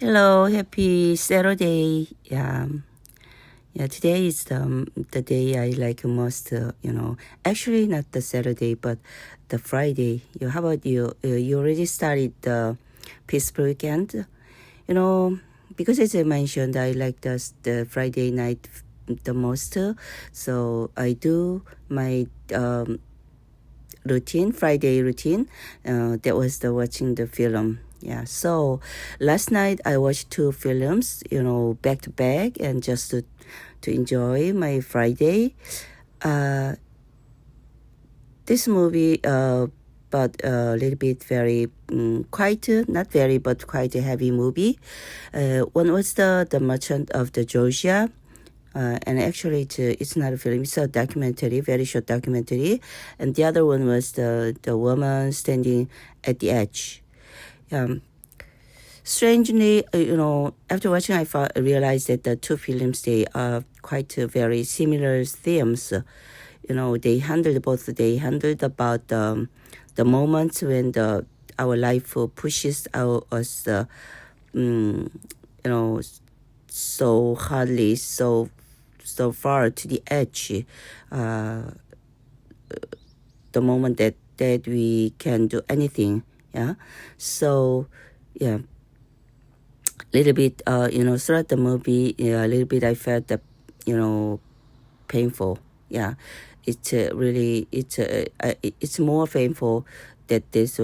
Hello, happy Saturday. Today is the day I like most. Actually not the Saturday, but the Friday. How about you? You already started the peaceful weekend. You know, because as I mentioned, I like the Friday night the most. So I do my Friday routine. That was the watching the film. Yeah. So last night I watched two films, back to back, and just to enjoy my Friday. Uh, this movie, but a little bit very quite not very but quite a heavy movie. One was the Merchant of the Georgia. And actually, it's not a film; it's a documentary, very short documentary. And the other one was the woman standing at the edge. Um, Strangely, after watching, I realized that the two films they are quite very similar themes. They handled both. They handled about the moments when our life pushes us, so hardly, so far to the edge, the moment that we can do anything. Yeah. So yeah, little bit throughout the movie, a little bit I felt that painful. Yeah, it's really it's more painful that this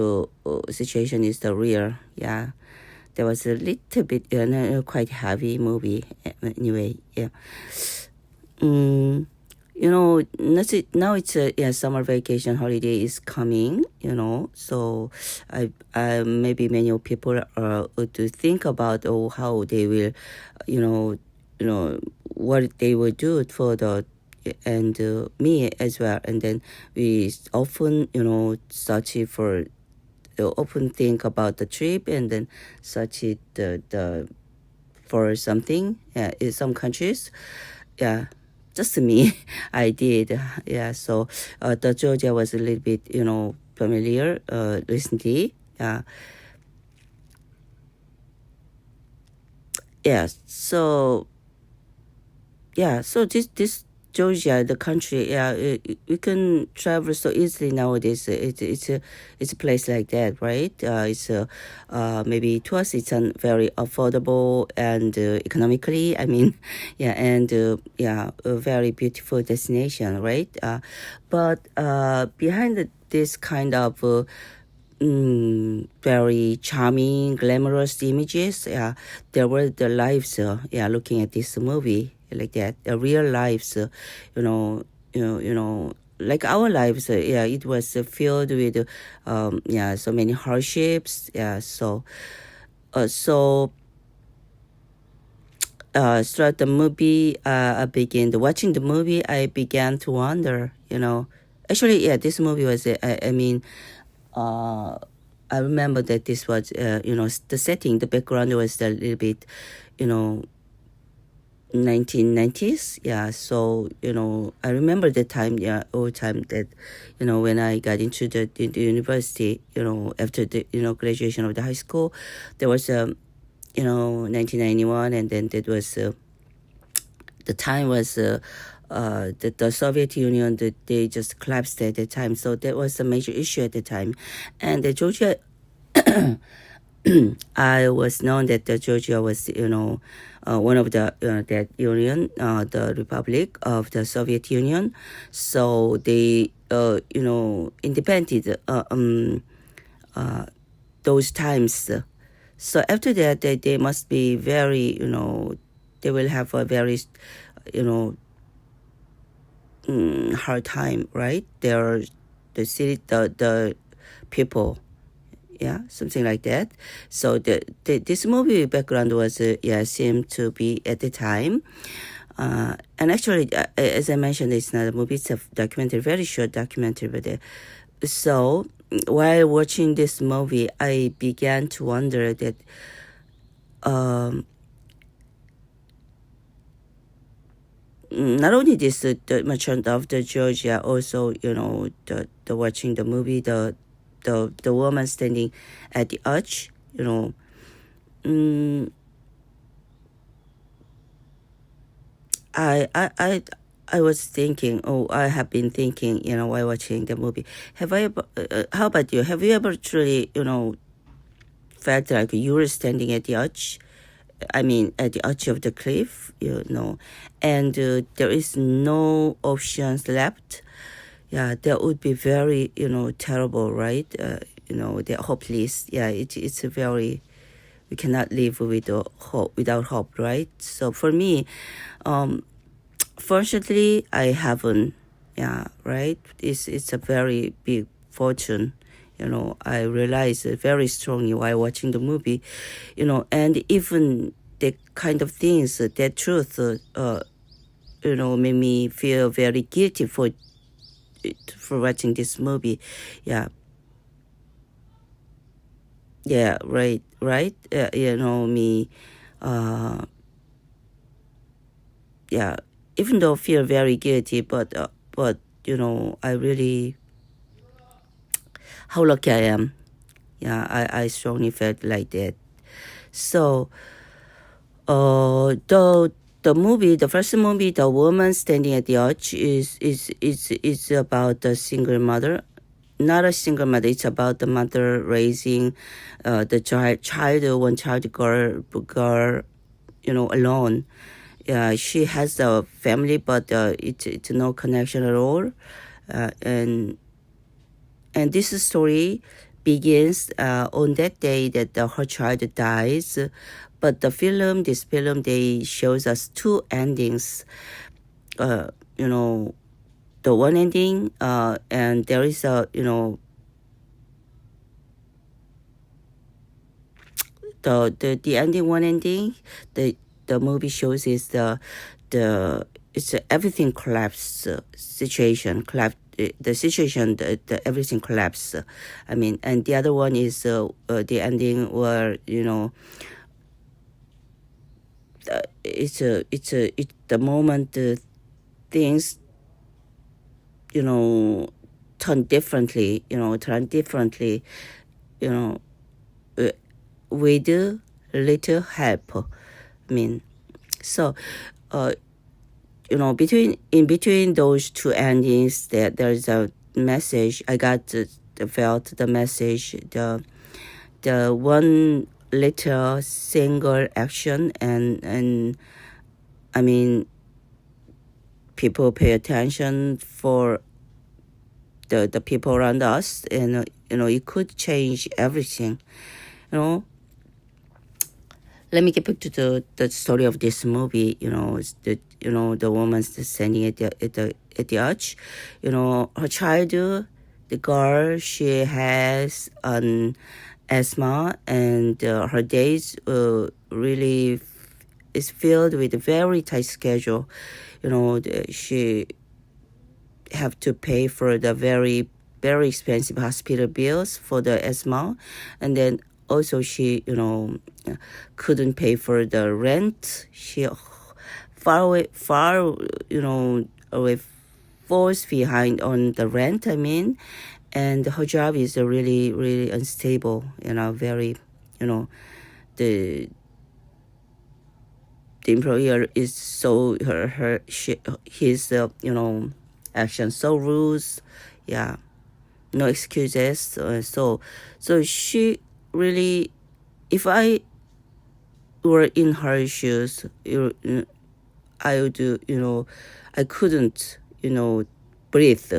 situation is the real. Yeah, there was a little bit quite heavy movie anyway. Yeah. Now it's summer vacation holiday is coming. So I maybe many people to think about how they will, what they will do for the and me as well. And then we often search for often think about the trip and then search it the for something in some countries. Yeah, just me. I did. Yeah, so the Georgia was a little bit familiar recently. Yeah, so so this Georgia, the country, we can travel so easily nowadays. It's a place like that, right? It's maybe to us it's very affordable and economically. I mean, and a very beautiful destination, right? But behind this kind of very charming, glamorous images. Yeah, there were the lives. Looking at this movie like that, the real lives. Like our lives. It was filled with, so many hardships. Throughout the movie, watching the movie. I began to wonder. Actually, this movie was. I mean, I remember that this was, the setting, the background was a little bit, you know, 1990s. Yeah, so, I remember the time, all time that, when I got into the university, after the, graduation of the high school, there was, 1991, and then that was, the time was, the Soviet Union, they just collapsed at the time. So that was a major issue at the time. And the Georgia, I was known that the Georgia was, one of the that union, the Republic of the Soviet Union. So they, independent those times. So after that, they must be very, they will have a very, you know, hard time, right? They're the city, the people, something like that. So this movie background was seemed to be at the time. And actually, as I mentioned, it's not a movie; it's a documentary, very short documentary. But so while watching this movie, I began to wonder that. Not only this, the Merchant of the Georgia, also the watching the movie, the woman standing at the arch, I was thinking, I have been thinking, while watching the movie. Have I ever, how about you? Have you ever truly, felt like you were standing at the edge? I mean, at the edge of the cliff, and there is no options left. Yeah, that would be very, terrible, right? They're hopeless. Yeah, it's a very, we cannot live with without hope, right? So for me, fortunately, I haven't. Yeah, right. It's a very big fortune. I realized it very strongly while watching the movie. And even the kind of things, that truth, made me feel very guilty for watching this movie. Yeah, yeah, right. Me. Uh, yeah, even though I feel very guilty, but I really, how lucky I am. Yeah, I strongly felt like that. So, the first movie, The Woman Standing at the Edge, is about the single mother. Not a single mother. It's about the mother raising, the one child girl, alone. Yeah, she has a family, but it's no connection at all. And this story begins on that day that her child dies. But this film, they shows us two endings. Uh, you know, the one ending, and there is the ending, one ending. The movie shows is it's everything collapsed situation collapsed. The situation, everything collapsed. I mean, and the other one is the ending where it's the moment things turn differently. You know, uh, with little help. I mean, so in between those two endings, there's a message. I got felt the message, the one little single action, and I mean, people pay attention for the people around us, and it could change everything. Let me get back to the story of this movie. The woman's standing at the edge. Her child, the girl, she has an asthma, and her days really is filled with a very tight schedule. She have to pay for the very, very expensive hospital bills for the asthma, and then also she couldn't pay for the rent. She far away, falls behind on the rent, I mean. And her job is really, really unstable. Very, the employer is so his action so rules. Yeah, no excuses. So she really, if I were in her shoes, I would I couldn't breathe.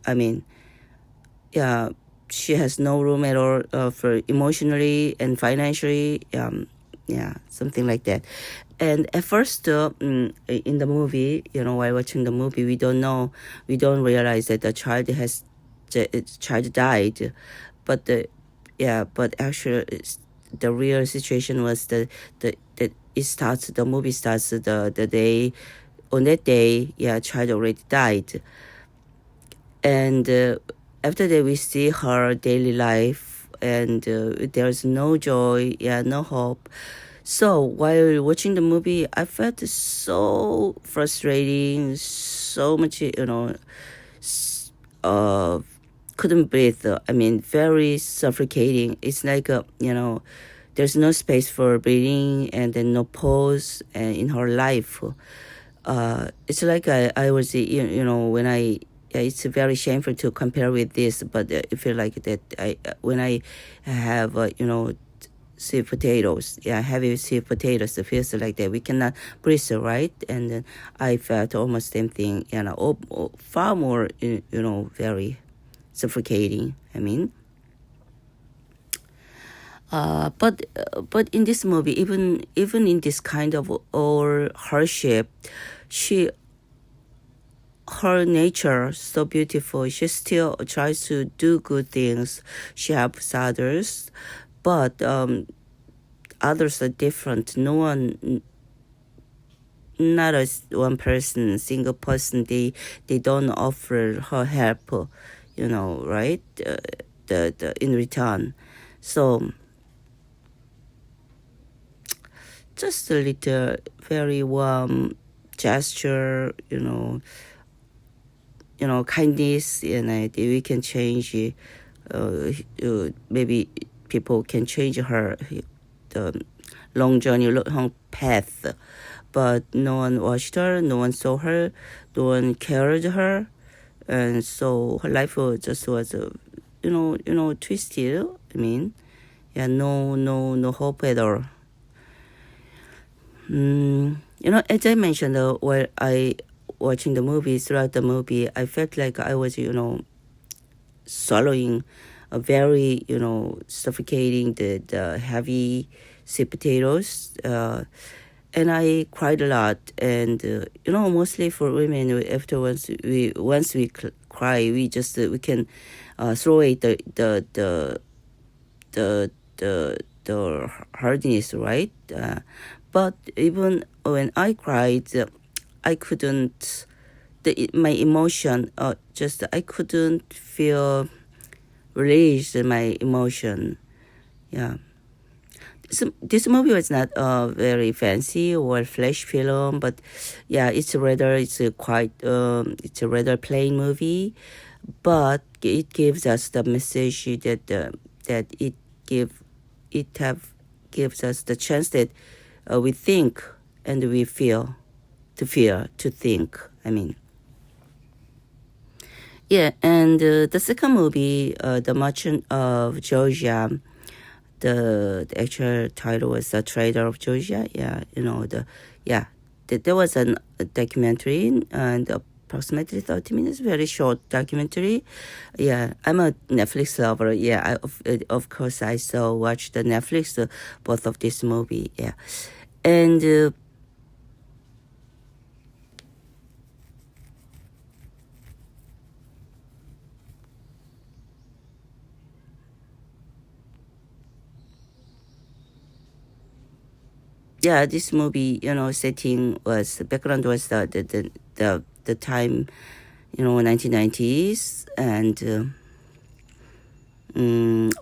I mean, yeah, she has no room at all for emotionally and financially. Yeah, something like that. And at first, in the movie, while watching the movie, we don't realize that the child died, but but actually, the real situation was the movie starts the day, on that day, yeah, child already died, and after that we see her daily life, and there's no joy, yeah, no hope. So while watching the movie, I felt so frustrating, so much, couldn't breathe. I mean, very suffocating. It's like, there's no space for breathing, and then no pause in her life. it's like I was, when it's very shameful to compare with this, but I feel like that when I have, sweet potatoes, heavy sweet potatoes, it feels like that we cannot breathe, right? And then I felt almost same thing, far more, very suffocating. I mean, but in this movie, even in this kind of all hardship, her nature so beautiful. She still tries to do good things. She helps others, but others are different. No one, not as one person, single person. They don't offer her help, right? The in return. So just a little very warm gesture, kindness, and we can change. Maybe people can change her the long journey, long path, but no one watched her, no one saw her, no one cared her, and so her life just was, twisted. I mean, no hope at all. As I mentioned, while I watching the movie, throughout the movie, I felt like I was, swallowing a very, suffocating the heavy sweet potatoes, and I cried a lot. And mostly for women, afterwards, once we cry, we just we can throw away the hardness, right? But even when I cried, I couldn't. My emotion, I couldn't feel release my emotion. Yeah. This movie was not very fancy or flash film, but it's a rather plain movie, but it gives us the message that gives us the chance that we think and we feel, to think. I mean. Yeah, and the second movie, The Merchant of Georgia, the actual title was The Trader of Georgia. There was a documentary, and approximately 30 minutes, very short documentary. Yeah, I'm a Netflix lover. Yeah, of course I watched the Netflix, both of this movie. Yeah, and this movie, setting was, the background was the time, 1990s, and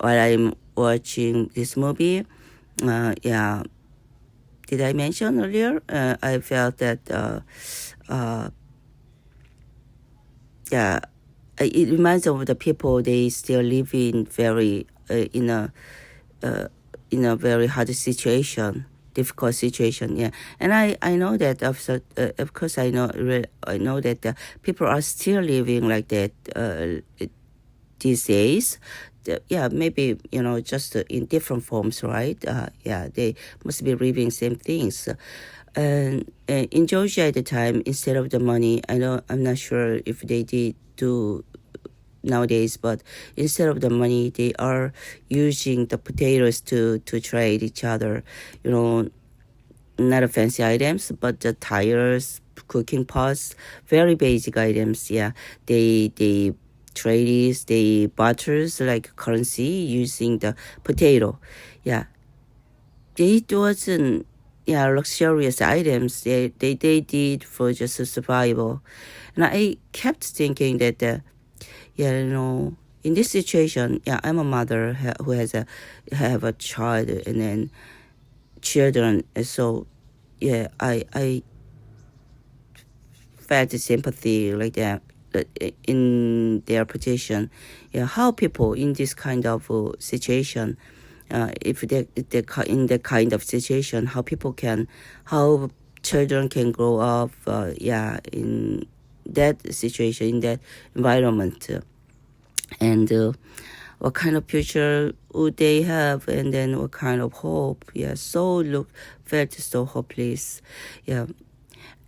while I'm watching this movie, did I mention earlier? I felt that it reminds of the people. They still live in very in a very hard situation, difficult situation. Yeah, and I know that of course I know that people are still living like that these days. Maybe just in different forms, right? They must be living same things. And in Georgia at the time, instead of the money, I'm not sure if they did do nowadays, but instead of the money, they are using the potatoes to trade each other. Not fancy items, but the tires, cooking pots, very basic items. Yeah, they trades, they butters like currency using the potato. Yeah, it wasn't luxurious items. They did for just survival, and I kept thinking that in this situation, I'm a mother who have a child and then children, so I felt sympathy like that in their position. How people in this kind of situation, if they're in that kind of situation, how children can grow up, in that situation, in that environment, and what kind of future would they have, and then what kind of hope. Felt so hopeless.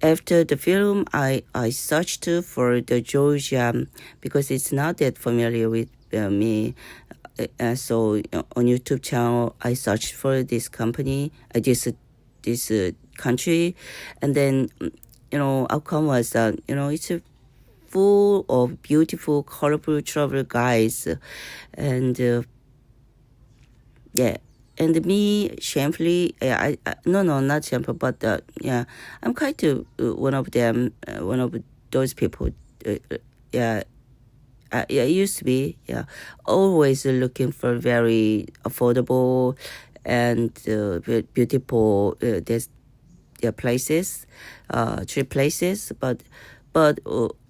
After the film, I searched for the Georgia, because it's not that familiar with me. So on YouTube channel, I searched for this company, this country, and then outcome was that it's full of beautiful, colorful travel guides, and and me shamefully, no, not shameful, but I'm quite one of them, one of those people. I used to be, always looking for very affordable and beautiful places, trip places. But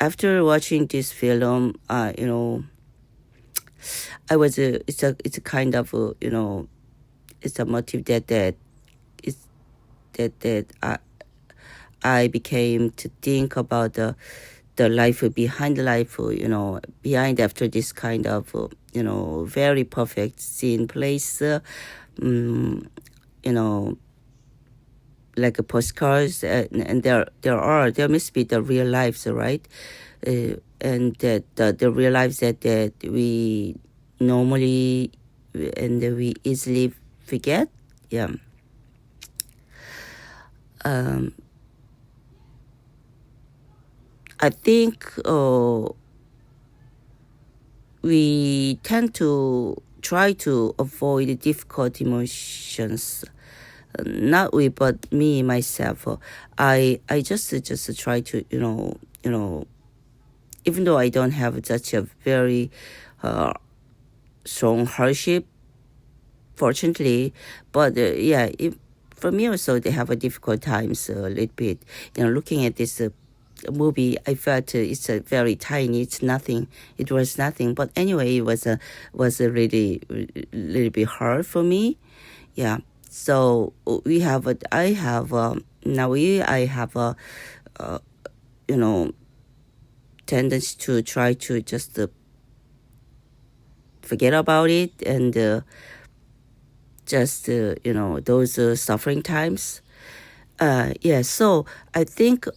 after watching this film, I was it's a kind of it's a motive that I became to think about the life behind the life, behind after this kind of very perfect scene place, like a postcards, and there must be the real lives, right? And that the real lives that we normally and we easily forget. I think we tend to try to avoid difficult emotions. Not we, but me myself. I just try to even though I don't have such a very strong hardship, fortunately, but for me also they have a difficult times a little bit. Looking at this movie, I felt it's a very tiny. It's nothing. It was nothing. But anyway, it was a really little bit hard for me. So I have a tendency to try to just forget about it, and just those suffering times. So I think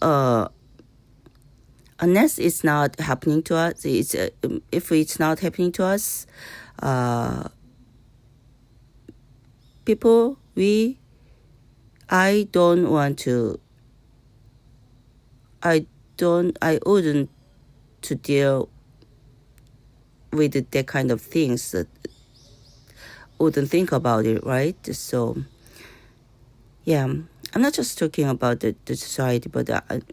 unless it's not happening to us, if it's not happening to us, people, I wouldn't to deal with that kind of things. Wouldn't think about it, right? So I'm not just talking about the society, but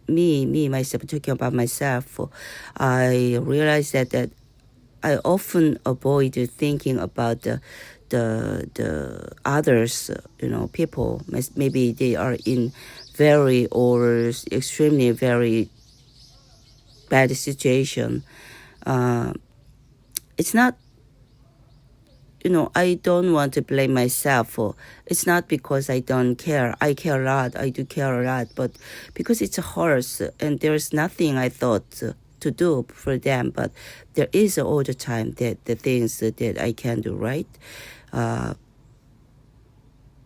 me myself, talking about myself. I realize that I often avoid thinking about the others, people. Maybe they are in very or extremely very bad situation. It's not, I don't want to blame myself. It's not because I don't care. I care a lot. I do care a lot, but because it's a horse and there's nothing I thought to do for them, but there is all the time that the things that I can do, right? The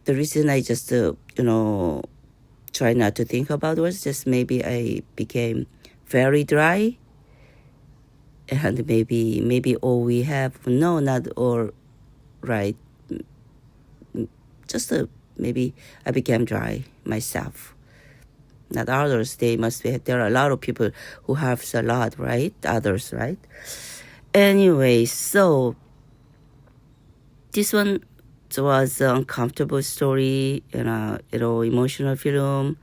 reason I just try not to think about was just maybe I became very dry, and maybe all we have, no, not all, right, just maybe I became dry myself. Not others. There are a lot of people who have a lot, right? Others, right? Anyway, so this one was an uncomfortable story, emotional film.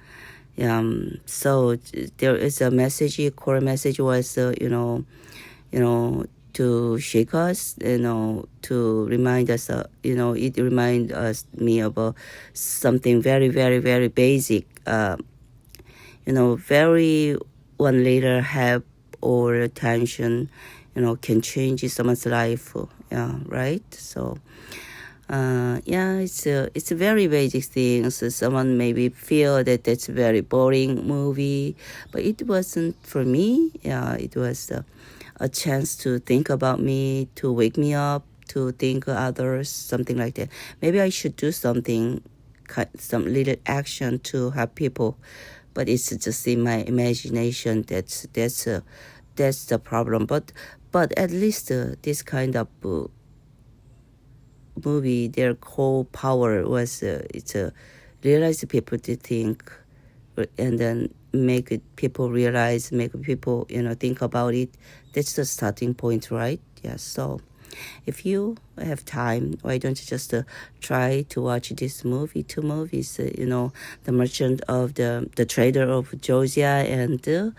So there is a message. Core message was, to shake us, to remind us, it reminds me of something very, very, very basic. Very 1 little help or attention, can change someone's life. Right? So Yeah, it's a very basic thing. So someone maybe feel that that's a very boring movie, but it wasn't for me. Yeah, it was a chance to think about me, to wake me up, to think of others, something like that. Maybe I should do something, some little action to help people, but it's just in my imagination. That's the problem. But at least this kind of movie, their core power was it's realize people to think, and then people realize, make people think about it. That's the starting point, right? Yeah. So if you have time, why don't you just try to watch this movie, two movies, the merchant of the trader of Georgia, and the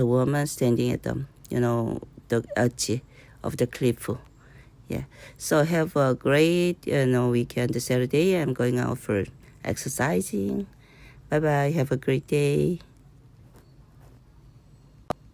woman standing at the edge of the cliff. Yeah. So have a great weekend. Saturday I'm going out for exercising. Bye bye. Have a great day.